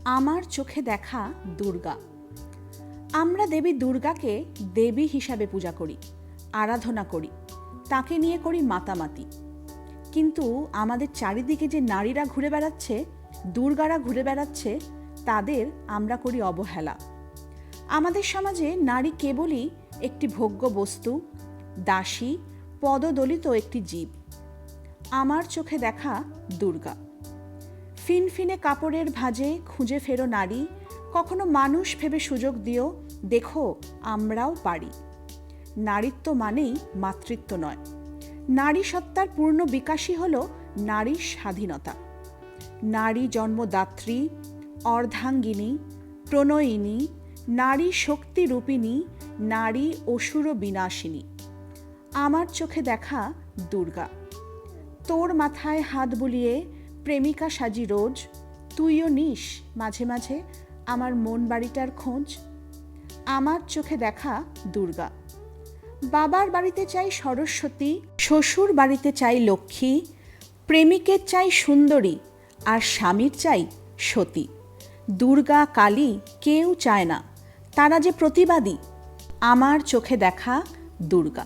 আমার চোখে দেখা দুর্গা। আমরা দেবী দুর্গাকে দেবী হিসাবে পূজা করি, আরাধনা করি, তাকে নিয়ে করি মাতামাতি। কিন্তু আমাদের চারিদিকে যে নারীরা ঘুরে বেড়াচ্ছে, দুর্গারা ঘুরে বেড়াচ্ছে, তাদের আমরা করি অবহেলা। আমাদের সমাজে নারী কেবলই একটি ভোগ্য বস্তু, দাসী, পদদলিত একটি জীব। আমার চোখে দেখা দুর্গা। ফিনফিনে কাপড়ের ভাঁজে খুঁজে ফেরো নারী, কখনো মানুষ ভেবে সুযোগ দিও, দেখো আমরাও পারি। নারীত্ব মানেই মাতৃত্ব নয়। নারী সত্তার পূর্ণ বিকাশই হল নারীর স্বাধীনতা। নারী জন্মদাত্রী, অর্ধাঙ্গিনী, প্রণয়িনী, নারী শক্তি রূপিণী, নারী অসুর বিনাশিনী। আমার চোখে দেখা দুর্গা। তোর মাথায় হাত বুলিয়ে প্রেমিকা সাজি রোজ, তুইও নিস মাঝে মাঝে আমার মন বাড়িটার খোঁজ। আমার চোখে দেখা দুর্গা। বাবার বাড়িতে চাই সরস্বতী, শ্বশুর বাড়িতে চাই লক্ষ্মী, প্রেমিকের চাই সুন্দরী, আর স্বামীর চাই সতী। দুর্গা কালী কেউ চায় না, তারা যে প্রতিবাদী। আমার চোখে দেখা দুর্গা।